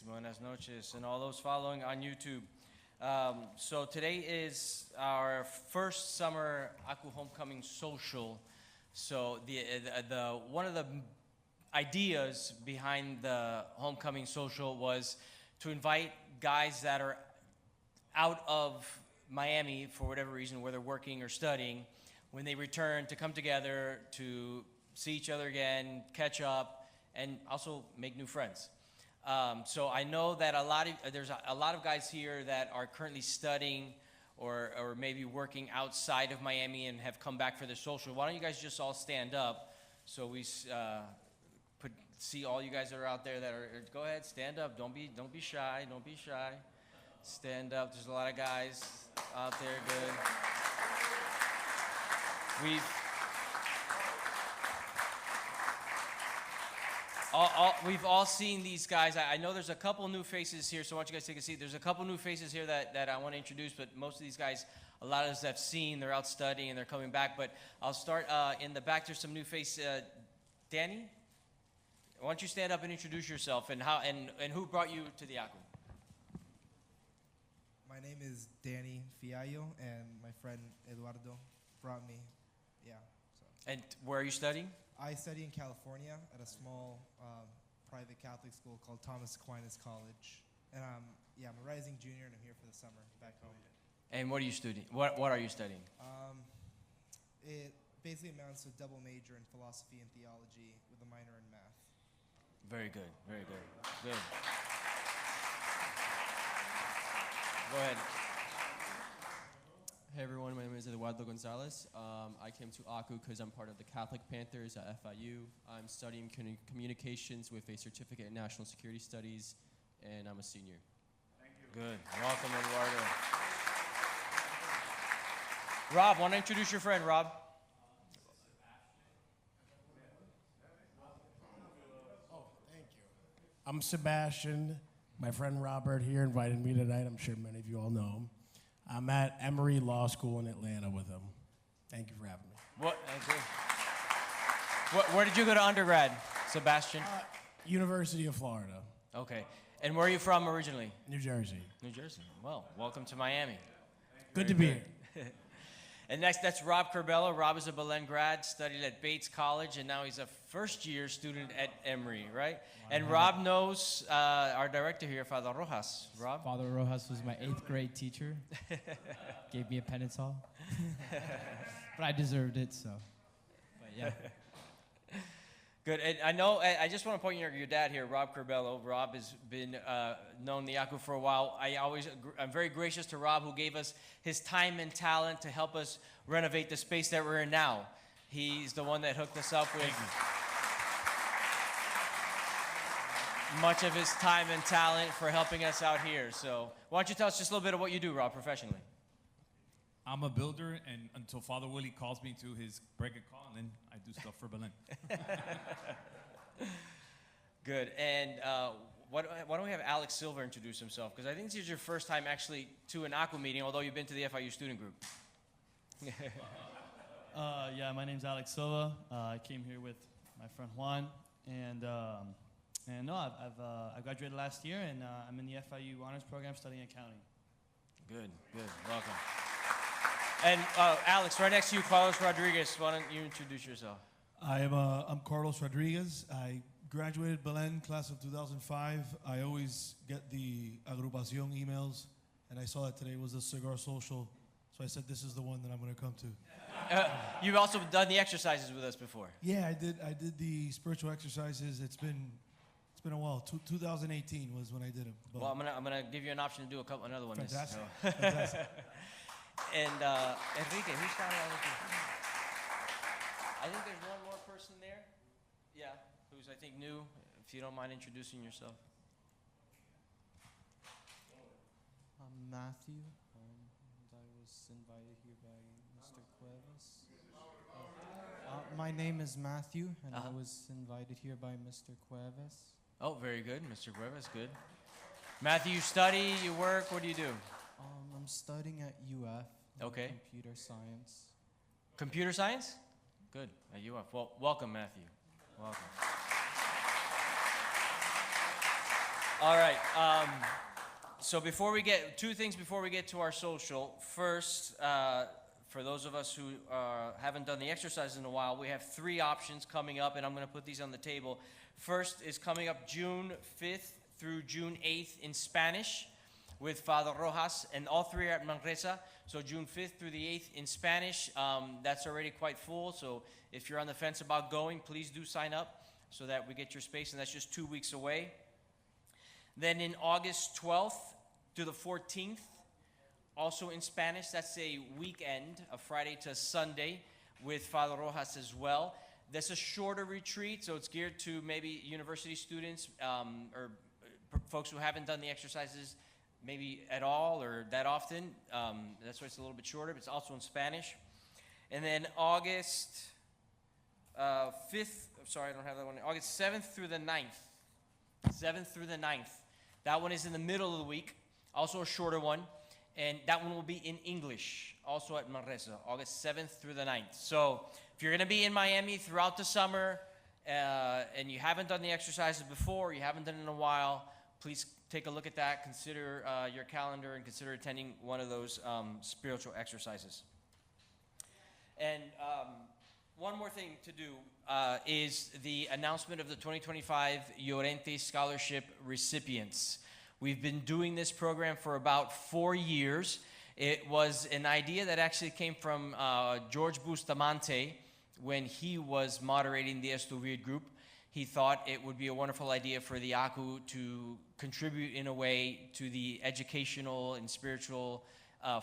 buenas noches, and all those following on YouTube. So today is our first summer ACU Homecoming Social. So the one of the ideas behind the Homecoming Social was to invite guys that are out of Miami for whatever reason, whether working or studying, when they return to come together to see each other again, catch up, and also make new friends. So I know that there's a lot of guys here that are currently studying or maybe working outside of Miami and have come back for the social. Why don't you guys just all stand up so we see all you guys that are out there that are, go ahead, stand up. Don't be shy. Don't be shy. Stand up. There's a lot of guys out there. Good. We've all seen these guys. I know there's a couple new faces here, so I want you guys to take a seat. There's a couple new faces here that I want to introduce, but most of these guys, a lot of us have seen. They're out studying and they're coming back. But I'll start in the back. There's some new faces. Danny, why don't you stand up and introduce yourself and who brought you to the ACU? My name is Danny Fiallo, and my friend Eduardo brought me. Yeah. So. And where are you studying? I study in California at a small private Catholic school called Thomas Aquinas College. And I'm a rising junior, and I'm here for the summer back home. And what are you studying? What are you studying? It basically amounts to a double major in philosophy and theology with a minor in math. Very good, very good. Good. Go ahead. Hey everyone, my name is Eduardo Gonzalez. I came to ACU because I'm part of the Catholic Panthers at FIU. I'm studying communications with a certificate in national security studies, and I'm a senior. Thank you. Good. Welcome, Eduardo. Rob, want to introduce your friend, Rob? Oh, thank you. I'm Sebastian. My friend Robert here invited me tonight. I'm sure many of you all know him. I'm at Emory Law School in Atlanta with him. Thank you for having me. Where did you go to undergrad, Sebastian? University of Florida. Okay. And where are you from originally? New Jersey. New Jersey. Well, welcome to Miami. Good to be here. And next, that's Rob Curbelo. Rob is a Belen grad, studied at Bates College, and now he's a first-year student at Emory, right? And Rob knows our director here, Father Rojas. Rob? Father Rojas was my 8th grade teacher. Gave me a penance-hall. But I deserved it, so. But yeah. Good. And I know, I just want to point out your dad here, Rob Curbelo. Rob has been known the ACU for a while. I'm very gracious to Rob, who gave us his time and talent to help us renovate the space that we're in now. He's the one that hooked us up with much of his time and talent for helping us out here. So why don't you tell us just a little bit of what you do, Rob, professionally? I'm a builder, and until Father Willie calls me to his break and call, and then I do stuff for Belen. Good. And why don't we have Alex Silva introduce himself? Because I think this is your first time actually to an ACU meeting, although you've been to the FIU student group. Yeah, my name's Alex Silva. I came here with my friend Juan, and no, I graduated last year, and I'm in the FIU honors program studying accounting. Good. Welcome. And Alex, right next to you, Carlos Rodriguez. Why don't you introduce yourself? I'm Carlos Rodriguez. I graduated Belen, class of 2005. I always get the agrupación emails, and I saw that today was the cigar social, so I said this is the one that I'm going to come to. You've also done the exercises with us before. Yeah, I did the spiritual exercises. It's been a while. 2018 was when I did them. Well, I'm gonna give you an option to do another one. Fantastic. Fantastic. And Enrique, who's standing on with you? I think there's one more person there. Yeah, who's I think new. If you don't mind introducing yourself. I'm Matthew. I was invited here by Mr. Cuevas. My name is Matthew, and I was invited here by Mr. Cuevas. Oh, very good, Mr. Cuevas. Good. Matthew, you study, you work. What do you do? I'm studying at UF. Okay. Computer science. Computer science? Good. At UF. Well, welcome, Matthew. Welcome. All right. So before we get, two things before we get to our social. First, for those of us who haven't done the exercise in a while, we have 3 options coming up, and I'm going to put these on the table. First is coming up June 5th through June 8th in Spanish with Father Rojas, and all 3 are at Manresa. So June 5th through the 8th in Spanish. That's already quite full, so if you're on the fence about going, please do sign up so that we get your space, and that's just 2 weeks away. Then in August 12th to the 14th, also in Spanish, that's a weekend, a Friday to Sunday, with Father Rojas as well. That's a shorter retreat, so it's geared to maybe university students or folks who haven't done the exercises maybe at all or that often. That's why it's a little bit shorter, but it's also in Spanish. And then August 5th, sorry, I don't have that one. August 7th through the 9th. 7th through the 9th. That one is in the middle of the week, also a shorter one. And that one will be in English, also at Manresa, August 7th through the 9th. So if you're going to be in Miami throughout the summer and you haven't done the exercises before, you haven't done it in a while, please take a look at that, consider your calendar, and consider attending one of those spiritual exercises. And one more thing to do is the announcement of the 2025 Llorente Scholarship recipients. We've been doing this program for about 4 years. It was an idea that actually came from George Bustamante when he was moderating the Estuvier group. He thought it would be a wonderful idea for the ACU to contribute in a way to the educational and spiritual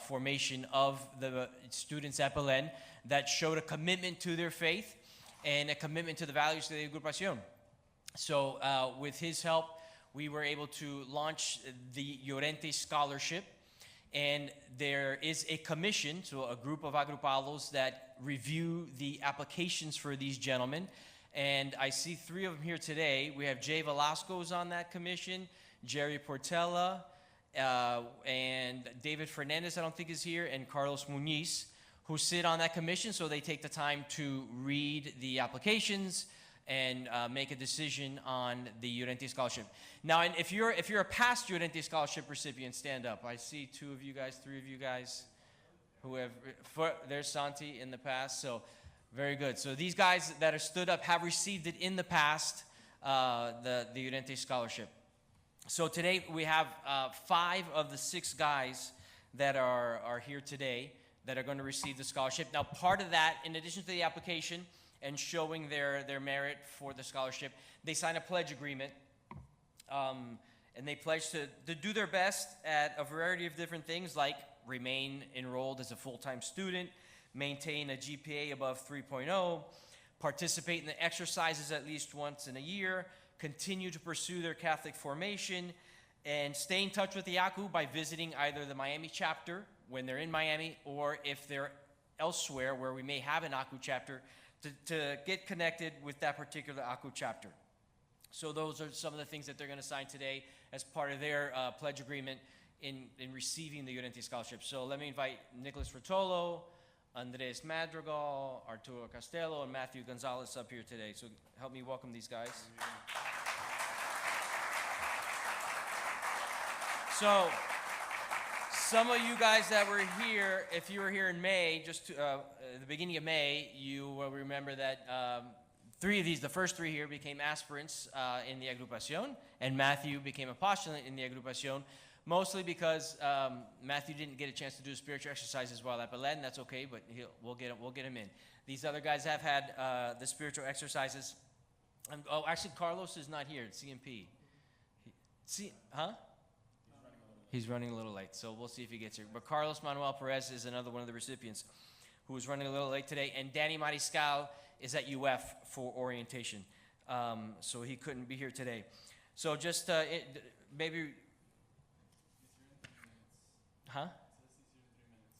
formation of the students at Belen that showed a commitment to their faith and a commitment to the values of the Agrupación. So with his help, we were able to launch the Llorente Scholarship, and there is a commission, so a group of agrupados that review the applications for these gentlemen, and I see 3 of them here today. We have Jay Velasco's on that commission, Jerry Portella, and David Fernandez, I don't think is here, and Carlos Muniz, who sit on that commission, so they take the time to read the applications and make a decision on the Llorente Scholarship. Now, and if you're a past Llorente Scholarship recipient, stand up. I see 2 of you guys, 3 of you guys who have, there's Santi in the past, so very good. So these guys that are stood up have received it in the past, the Llorente Scholarship. So today we have 5 of the 6 guys that are here today that are going to receive the scholarship. Now, part of that, in addition to the application and showing their merit for the scholarship, they sign a pledge agreement, and they pledge to do their best at a variety of different things, like remain enrolled as a full-time student, maintain a GPA above 3.0, participate in the exercises at least once in a year, continue to pursue their Catholic formation, and stay in touch with the ACU by visiting either the Miami chapter when they're in Miami, or if they're elsewhere where we may have an ACU chapter, to get connected with that particular ACU chapter. So those are some of the things that they're going to sign today as part of their pledge agreement in receiving the Llorente Scholarship. So let me invite Nicholas Rotolo, Andres Madrigal, Arturo Castello, and Matthew Gonzalez up here today. So help me welcome these guys. So some of you guys that were here, if you were here in May, just at the beginning of May, you will remember that 3 of these, the first 3 here, became aspirants in the Agrupación, and Matthew became a postulant in the Agrupación, mostly because Matthew didn't get a chance to do spiritual exercises while at Belen. That's okay, but we'll get him in. These other guys have had the spiritual exercises. Oh, actually, Carlos is not here at CMP. He's running a little late, so we'll see if he gets here. But Carlos Manuel Perez is another one of the recipients who is running a little late today, and Danny Mariscal is at UF for orientation, so he couldn't be here today. So just maybe,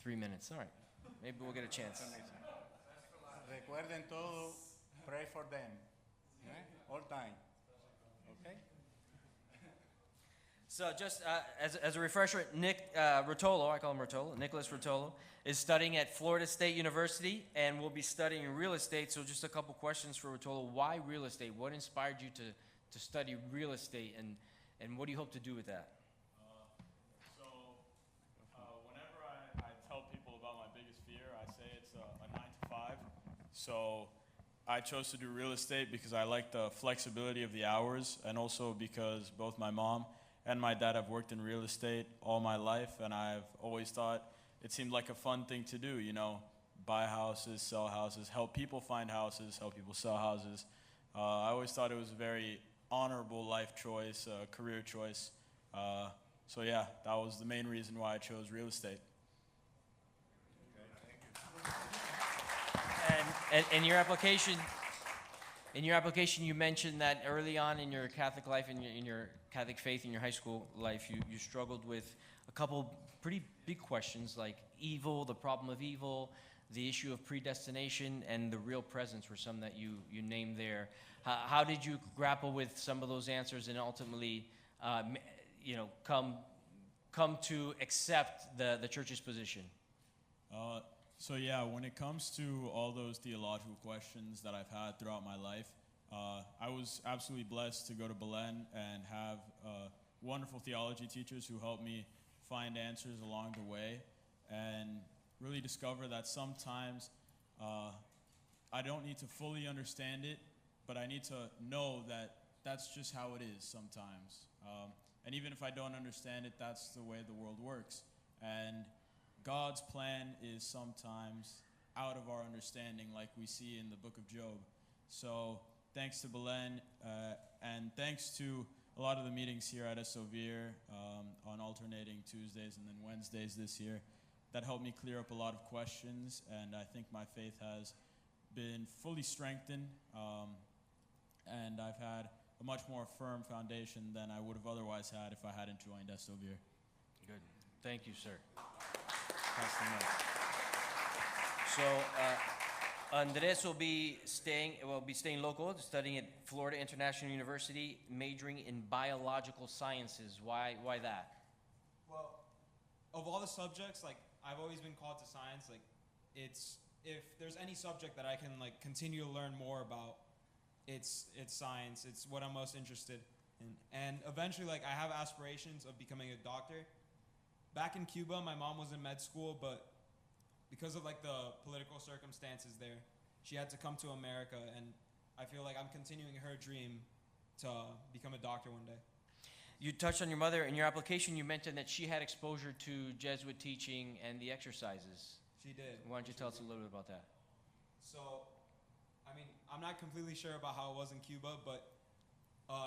3 minutes, all right. Maybe we'll get a chance. Recuerden todo, pray for them, all time, okay? So just as a refresher, Nick Rotolo, I call him Rotolo, Nicholas Rotolo, is studying at Florida State University and will be studying real estate. So just a couple questions for Rotolo. Why real estate? What inspired you to study real estate And what do you hope to do with that? Whenever I tell people about my biggest fear, I say it's a 9 to 5. So I chose to do real estate because I like the flexibility of the hours, and also because both my mom and my dad have worked in real estate all my life, and I've always thought it seemed like a fun thing to do, you know, buy houses, sell houses, help people find houses, help people sell houses. I always thought it was a very honorable life choice, career choice. So yeah, that was the main reason why I chose real estate. And in your application, you mentioned that early on in your Catholic life, in your Catholic faith, in your high school life, you struggled with a couple pretty big questions like evil, the problem of evil, the issue of predestination, and the real presence were some that you named there. How did you grapple with some of those answers and ultimately, come to accept the church's position? So yeah, when it comes to all those theological questions that I've had throughout my life, I was absolutely blessed to go to Belen and have wonderful theology teachers who helped me find answers along the way, and really discover that sometimes I don't need to fully understand it, but I need to know that that's just how it is sometimes. And even if I don't understand it, that's the way the world works. And God's plan is sometimes out of our understanding, like we see in the book of Job. So thanks to Belen, and thanks to a lot of the meetings here at Esovir on alternating Tuesdays and then Wednesdays this year, that helped me clear up a lot of questions, and I think my faith has been fully strengthened, and I've had a much more firm foundation than I would have otherwise had if I hadn't joined Esovir. Good. Thank you, sir. Pass the mic. So Andres will be staying local, studying at Florida International University, majoring in biological sciences. Why that? Well, of all the subjects, like, I've always been called to science. Like, it's, if there's any subject that I can like continue to learn more about, it's science. It's what I'm most interested in. And eventually, like, I have aspirations of becoming a doctor. Back in Cuba, my mom was in med school, but because of like the political circumstances there, she had to come to America, and I feel like I'm continuing her dream to become a doctor one day. You touched on your mother. In your application, you mentioned that she had exposure to Jesuit teaching and the exercises. She did. Why don't you tell us a little bit about that? So, I mean, I'm not completely sure about how it was in Cuba, but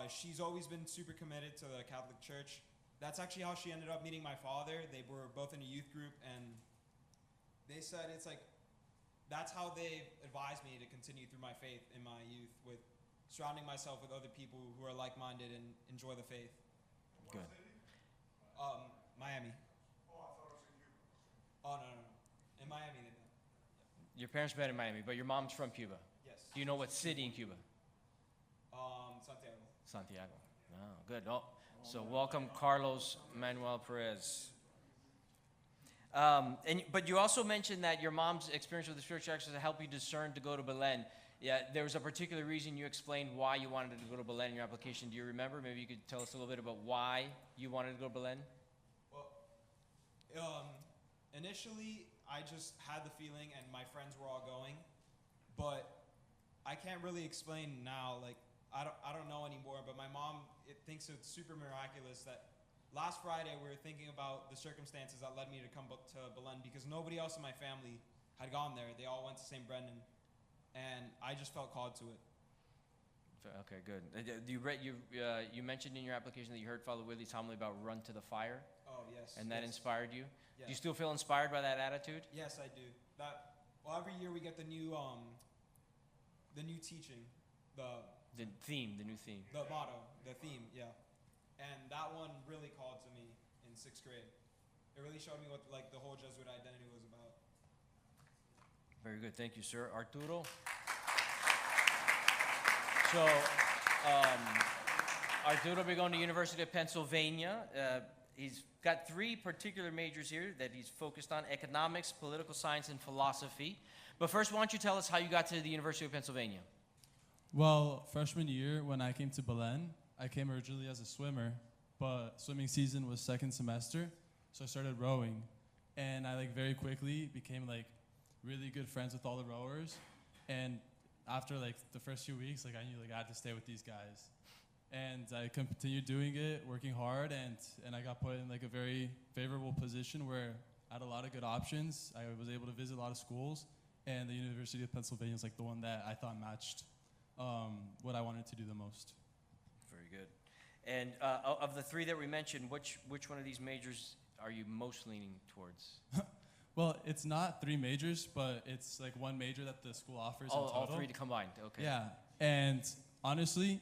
she's always been super committed to the Catholic Church. That's actually how she ended up meeting my father. They were both in a youth group, and they said it's like, that's how they advised me to continue through my faith in my youth, with surrounding myself with other people who are like-minded and enjoy the faith. Good. Miami. Oh, I thought it was in Cuba. Oh, no. In Miami, they met. Your parents met in Miami, but your mom's from Cuba. Yes. Do you know what city in Cuba? Santiago. Santiago. Oh, good. Oh, so welcome, Carlos Manuel Perez. But you also mentioned that your mom's experience with the spiritual exercise helped you discern to go to Belen. Yeah, there was a particular reason you explained why you wanted to go to Belen in your application. Do you remember? Maybe you could tell us a little bit about why you wanted to go to Belen? Well, initially, I just had the feeling, and my friends were all going, but I can't really explain now. Like, I don't know anymore, but my mom thinks it's super miraculous that last Friday we were thinking about the circumstances that led me to come to Belen, because nobody else in my family had gone there. They all went to St. Brendan, and I just felt called to it. Okay, good. You mentioned in your application that you heard Father Willie's homily about run to the fire. Oh, yes. And that yes. inspired you? Yes. Do you still feel inspired by that attitude? Yes, I do. Every year we get the new teaching, the new theme. The motto, the theme, yeah. And that one really called to me in 6th grade. It really showed me what like the whole Jesuit identity was about. Very good, thank you, sir. Arturo? So, Arturo will be going to University of Pennsylvania. He's got 3 particular majors here that he's focused on: economics, political science, and philosophy. But first, why don't you tell us how you got to the University of Pennsylvania? Well, freshman year, when I came to Belen, I came originally as a swimmer, but swimming season was second semester, so I started rowing, and I like very quickly became like really good friends with all the rowers, and after like the first few weeks, like I knew like I had to stay with these guys, and I continued doing it, working hard, and I got put in like a very favorable position where I had a lot of good options. I was able to visit a lot of schools, and the University of Pennsylvania is like the one that I thought matched what I wanted to do the most. Very good. And of the three that we mentioned, which one of these majors are you most leaning towards? Well, it's not three majors, but it's like one major that the school offers in total. All three combined, okay. Yeah, and honestly,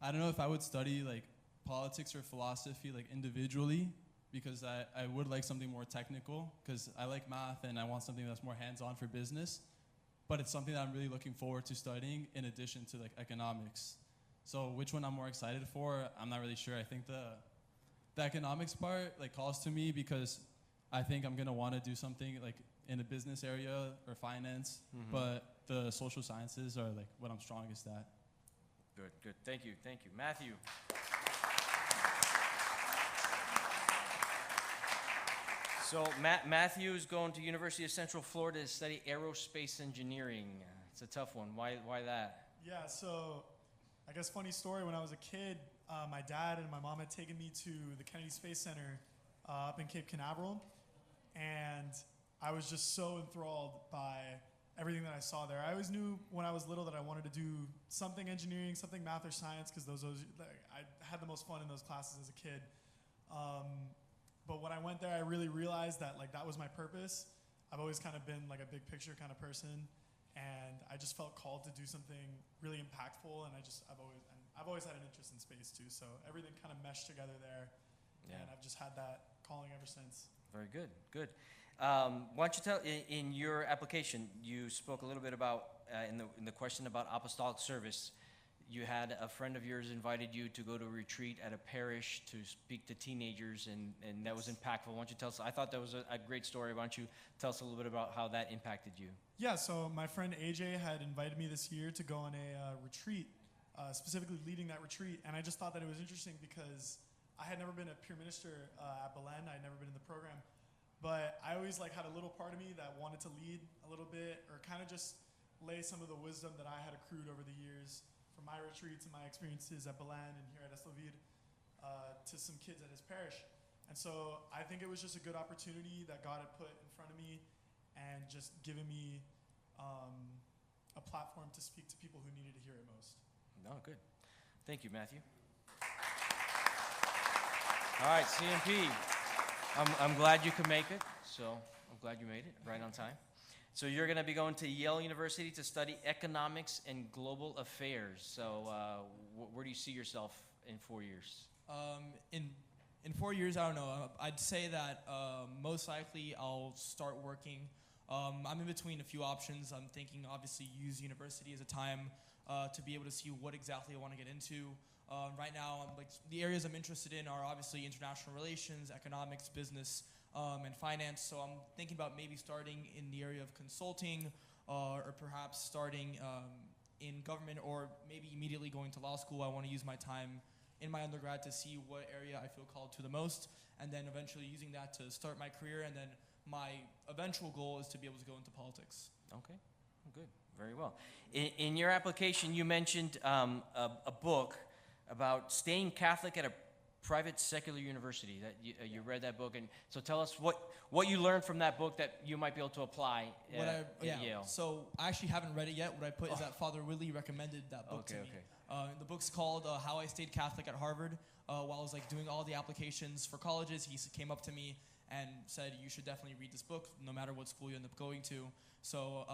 I don't know if I would study like politics or philosophy like individually, because I would like something more technical, because I like math and I want something that's more hands-on for business, but it's something that I'm really looking forward to studying in addition to like economics. So which one I'm more excited for, I'm not really sure. I think the economics part like calls to me because I think I'm gonna want to do something like in a business area or finance, but the social sciences are like what I'm strongest at. Good. Thank you. Matthew. So Matthew is going to University of Central Florida to study aerospace engineering. It's a tough one. Why that? Yeah, so I guess funny story, when I was a kid, my dad and my mom had taken me to the Kennedy Space Center up in Cape Canaveral, and I was just so enthralled by everything that I saw there. I always knew when I was little that I wanted to do something engineering, something math or science, because I had the most fun in those classes as a kid. But when I went there, I really realized that like that was my purpose. I've always kind of been like a big picture kind of person, and I just felt called to do something really impactful. And I've always had an interest in space too. So everything kind of meshed together there, and I've just had that calling ever since. Very good. Why don't you tell, in your application, you spoke a little bit about, in the question about apostolic service, you had a friend of yours invited you to go to a retreat at a parish to speak to teenagers, and that was impactful. Why don't you tell us, I thought that was a great story. Why don't you tell us a little bit about how that impacted you? Yeah, so my friend AJ had invited me this year to go on a retreat, specifically leading that retreat, and I just thought that it was interesting because I had never been a peer minister at Belen. I had never been in the program. But I always like had a little part of me that wanted to lead a little bit, or kind of just lay some of the wisdom that I had accrued over the years from my retreats and my experiences at Belen and here at Eslovid to some kids at his parish. And so I think it was just a good opportunity that God had put in front of me, and just given me a platform to speak to people who needed to hear it most. No, good. Thank you, Matthew. All right, CMP. I'm glad you could make it. So I'm glad you made it right on time. So you're going to be going to Yale University to study economics and global affairs. So where do you see yourself in 4 years? In 4 years, I don't know. I'd say that most likely I'll start working. I'm in between a few options. I'm thinking obviously use university as a time to be able to see what exactly I want to get into. Right now, the areas I'm interested in are obviously international relations, economics, business, and finance. So I'm thinking about maybe starting in the area of consulting, or perhaps starting in government, or maybe immediately going to law school. I want to use my time in my undergrad to see what area I feel called to the most, and then eventually using that to start my career. And then my eventual goal is to be able to go into politics. Okay, good, very well. In your application, you mentioned a book about staying Catholic at a private secular university. That you read that book, and so tell us what you learned from that book that you might be able to apply at Yale. So I actually haven't read it yet. What I put is that Father Willie recommended that book to me. The book's called How I Stayed Catholic at Harvard. While I was doing all the applications for colleges, he came up to me and said, you should definitely read this book no matter what school you end up going to. So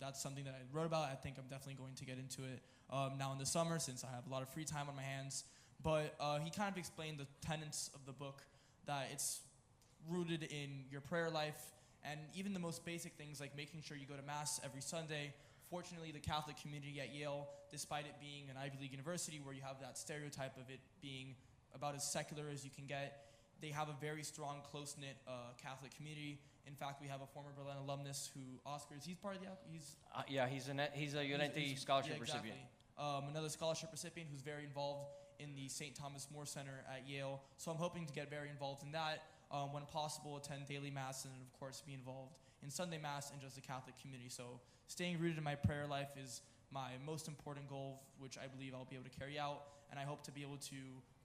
that's something that I wrote about. I think I'm definitely going to get into it now in the summer, since I have a lot of free time on my hands. But he kind of explained the tenets of the book, that it's rooted in your prayer life, and even the most basic things like making sure you go to Mass every Sunday. Fortunately, the Catholic community at Yale, despite it being an Ivy League university where you have that stereotype of it being about as secular as you can get, they have a very strong, close-knit Catholic community. In fact, we have a former Berlin alumnus who, Oscars, he's part of the, he's a Unity Scholarship recipient. Another scholarship recipient who's very involved in the St. Thomas More Center at Yale. So I'm hoping to get very involved in that. When possible, attend daily mass and of course be involved in Sunday mass and just the Catholic community. So staying rooted in my prayer life is my most important goal, which I believe I'll be able to carry out. And I hope to be able to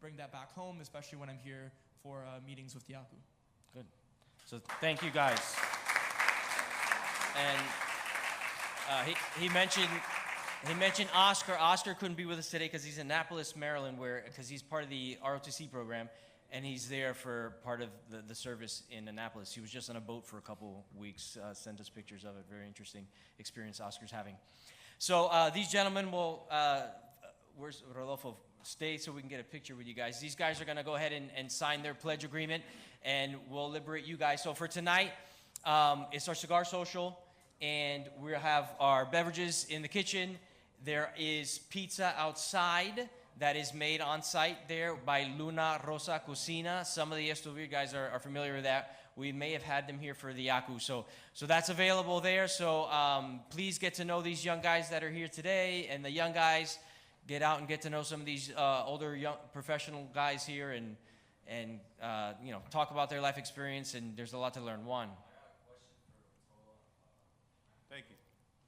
bring that back home, especially when I'm here for meetings with the ACU. Good. So thank you guys. And he mentioned Oscar. Oscar couldn't be with us today because he's in Annapolis, Maryland, because he's part of the ROTC program, and he's there for part of the service in Annapolis. He was just on a boat for a couple weeks. Sent us pictures of it. Very interesting experience Oscar's having. So these gentlemen will. Where's Rodolfo? Stay so we can get a picture with you guys. These guys are going to go ahead and sign their pledge agreement, and we'll liberate you guys. So for tonight, it's our cigar social, and we'll have our beverages in the kitchen. There is pizza outside that is made on site there by Luna Rosa Cocina. Some of the Estuvir guys are familiar with that. We may have had them here for the ACU. So that's available there. So please get to know these young guys that are here today, and the young guys. Get out and get to know some of these older young professional guys here and you know, talk about their life experience, and there's a lot to learn. One. Thank you.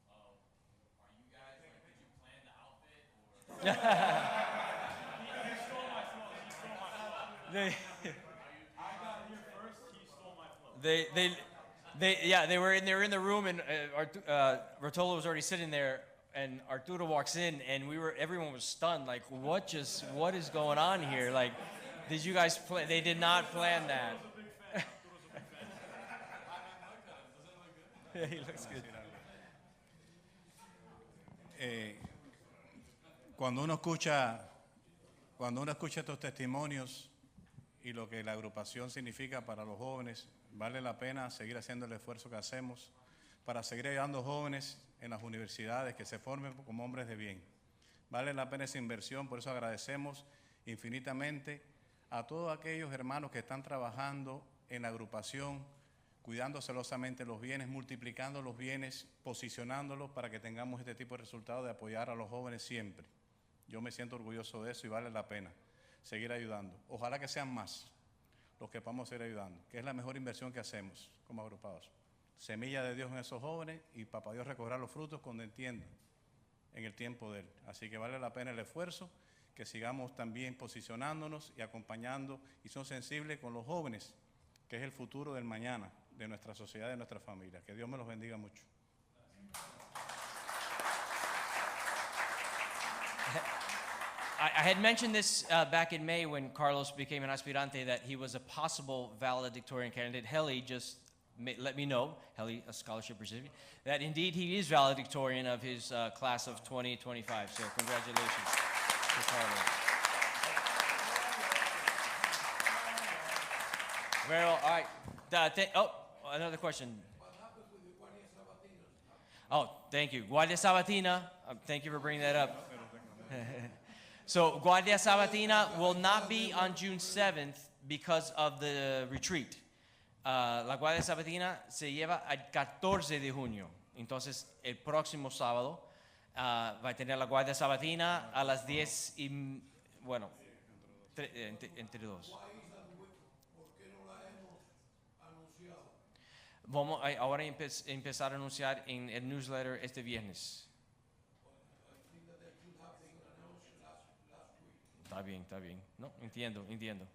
Are you guys, did you plan the outfit? Or? I got here first, he stole my flow. They were in the room, and Rotolo was already sitting there. And Arturo walks in, and everyone was stunned, like, what is going on here? Like, did you guys plan? They did not plan that. He looks good. Cuando uno escucha estos testimonios y lo que la agrupación significa para los jóvenes, vale la pena seguir haciendo el esfuerzo que hacemos para seguir ayudando jóvenes en las universidades que se formen como hombres de bien. Vale la pena esa inversión, por eso agradecemos infinitamente a todos aquellos hermanos que están trabajando en la agrupación, cuidando celosamente los bienes, multiplicando los bienes, posicionándolos para que tengamos este tipo de resultados de apoyar a los jóvenes siempre. Yo me siento orgulloso de eso y vale la pena seguir ayudando. Ojalá que sean más los que vamos a ir ayudando, que es la mejor inversión que hacemos como agrupados. Semilla de Dios en esos jóvenes y Papá Dios recogerá los frutos cuando entiendan en el tiempo de Él. Así que vale la pena el esfuerzo, que sigamos también posicionándonos y acompañando y son sensibles con los jóvenes, que es el futuro del mañana de nuestra sociedad y de nuestra familia. Que Dios me los bendiga mucho. I had mentioned this back in May when Carlos became an aspirante, that he was a possible valedictorian candidate. Heli just let me know, Heli, a scholarship recipient, that indeed he is valedictorian of his class of 2025. So congratulations to Carlos. Very well. All right. Another question. Oh, thank you. Guardia Sabatina, thank you for bringing that up. So Guardia Sabatina will not be on June 7th because of the retreat. La Guardia Sabatina se lleva el 14 de junio. Entonces, el próximo sábado va a tener la Guardia Sabatina a las 10 y, bueno, entre dos. Vamos a ahora empezar a anunciar en el newsletter este viernes. Está bien. No, entiendo.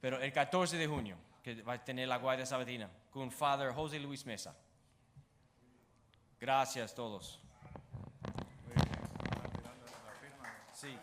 Pero el 14 de junio, que va a tener la Guardia Sabatina, con Father José Luis Mesa. Gracias a todos. Sí.